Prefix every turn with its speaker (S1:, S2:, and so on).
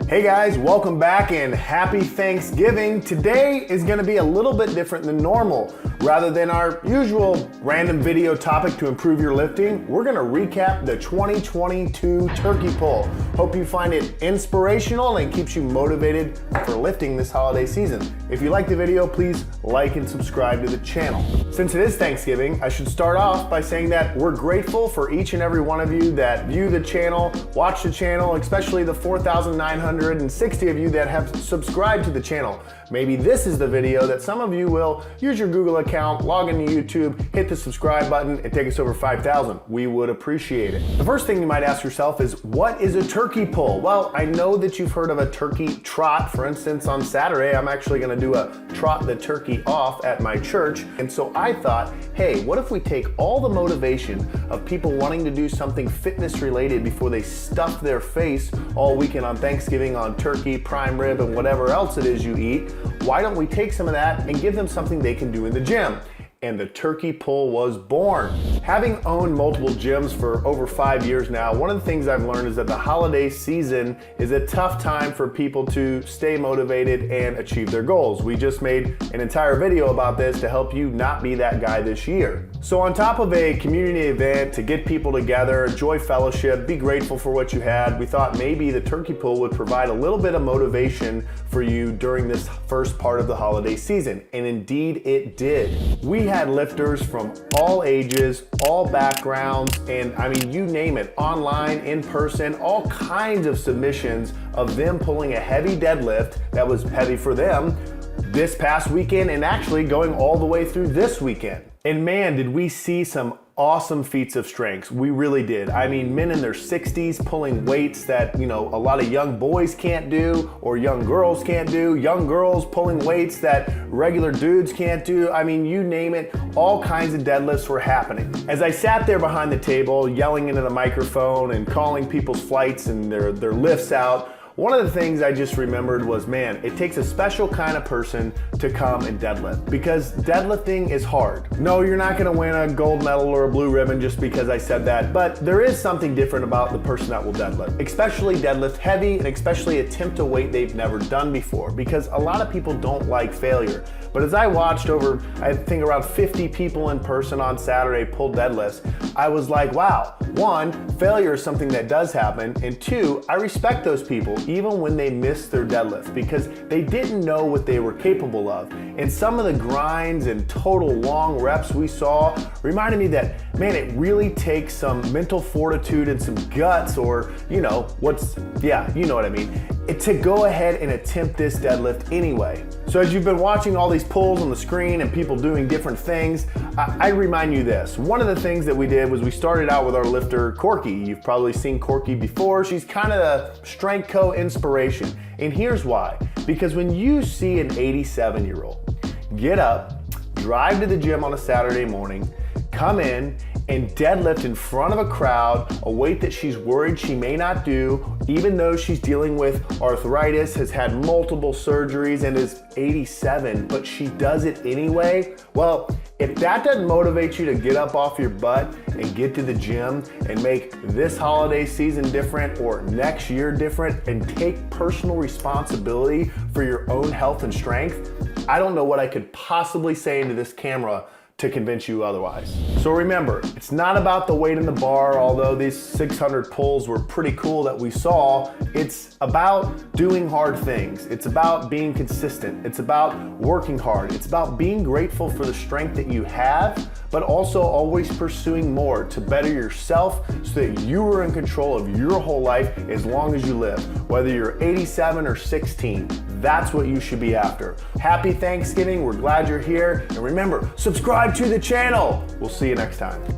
S1: Hey guys, welcome back and happy Thanksgiving. Today is going to be a little bit different than normal. Rather than our usual random video topic to improve your lifting, we're going to recap the 2022 turkey pull. Hope you find it inspirational and keeps you motivated for lifting this holiday season. If you like the video, please like and subscribe to the channel. Since it is Thanksgiving, I should start off by saying that we're grateful for each and every one of you that view the channel, watch the channel, especially the 4,960 of you that have subscribed to the channel. Maybe this is the video that some of you will use your Google account, log into YouTube, hit the subscribe button, and take us over 5,000. We would appreciate it. The first thing you might ask yourself is, what is a turkey pull? Well, I know that you've heard of a turkey trot. For instance, on Saturday, I'm actually gonna do a trot the turkey off at my church. And so I thought, hey, what if we take all the motivation of people wanting to do something fitness related before they stuff their face all weekend on Thanksgiving on turkey, prime rib, and whatever else it is you eat? Why don't we take some of that and give them something they can do in the gym? And the turkey pull was born. Having owned multiple gyms for over 5 years now, one of the things I've learned is that the holiday season is a tough time for people to stay motivated and achieve their goals. We just made an entire video about this to help you not be that guy this year. So on top of a community event to get people together, enjoy fellowship, be grateful for what you had, we thought maybe the turkey pull would provide a little bit of motivation for you during this first part of the holiday season. And indeed it did. We had lifters from all ages, all backgrounds, and I mean, you name it, online, in person, all kinds of submissions of them pulling a heavy deadlift that was heavy for them this past weekend and actually going all the way through this weekend. And man, did we see some awesome feats of strength. We really did. I mean, men in their 60s pulling weights that, you know, a lot of young boys can't do or young girls can't do. Young girls pulling weights that regular dudes can't do. I mean, you name it, all kinds of deadlifts were happening. As I sat there behind the table, yelling into the microphone and calling people's flights and their lifts out, one of the things I just remembered was, man, it takes a special kind of person to come and deadlift, because deadlifting is hard. No, you're not gonna win a gold medal or a blue ribbon just because I said that, but there is something different about the person that will deadlift, especially deadlift heavy and especially attempt a weight they've never done before, because a lot of people don't like failure. But as I watched over, I think around 50 people in person on Saturday pull deadlifts, I was like, wow, one, failure is something that does happen, and two, I respect those people even when they missed their deadlift, because they didn't know what they were capable of. And some of the grinds and total long reps we saw reminded me that, man, it really takes some mental fortitude and some guts, or, you know, you know what I mean, to go ahead and attempt this deadlift anyway. So as you've been watching all these pulls on the screen and people doing different things, I remind you this. One of the things that we did was we started out with our lifter, Corky. You've probably seen Corky before. She's kind of the Strength Co inspiration. And here's why. Because when you see an 87-year-old get up, drive to the gym on a Saturday morning, come in, and deadlift in front of a crowd, a weight that she's worried she may not do, even though she's dealing with arthritis, has had multiple surgeries, and is 87, but she does it anyway. Well, if that doesn't motivate you to get up off your butt and get to the gym and make this holiday season different or next year different and take personal responsibility for your own health and strength, I don't know what I could possibly say into this camera to convince you otherwise. So remember, it's not about the weight in the bar, although these 600 pulls were pretty cool that we saw. It's about doing hard things. It's about being consistent. It's about working hard. It's about being grateful for the strength that you have, but also always pursuing more to better yourself so that you are in control of your whole life as long as you live. Whether you're 87 or 16, that's what you should be after. Happy Thanksgiving. We're glad you're here. And remember, subscribe to the channel. We'll see you next time.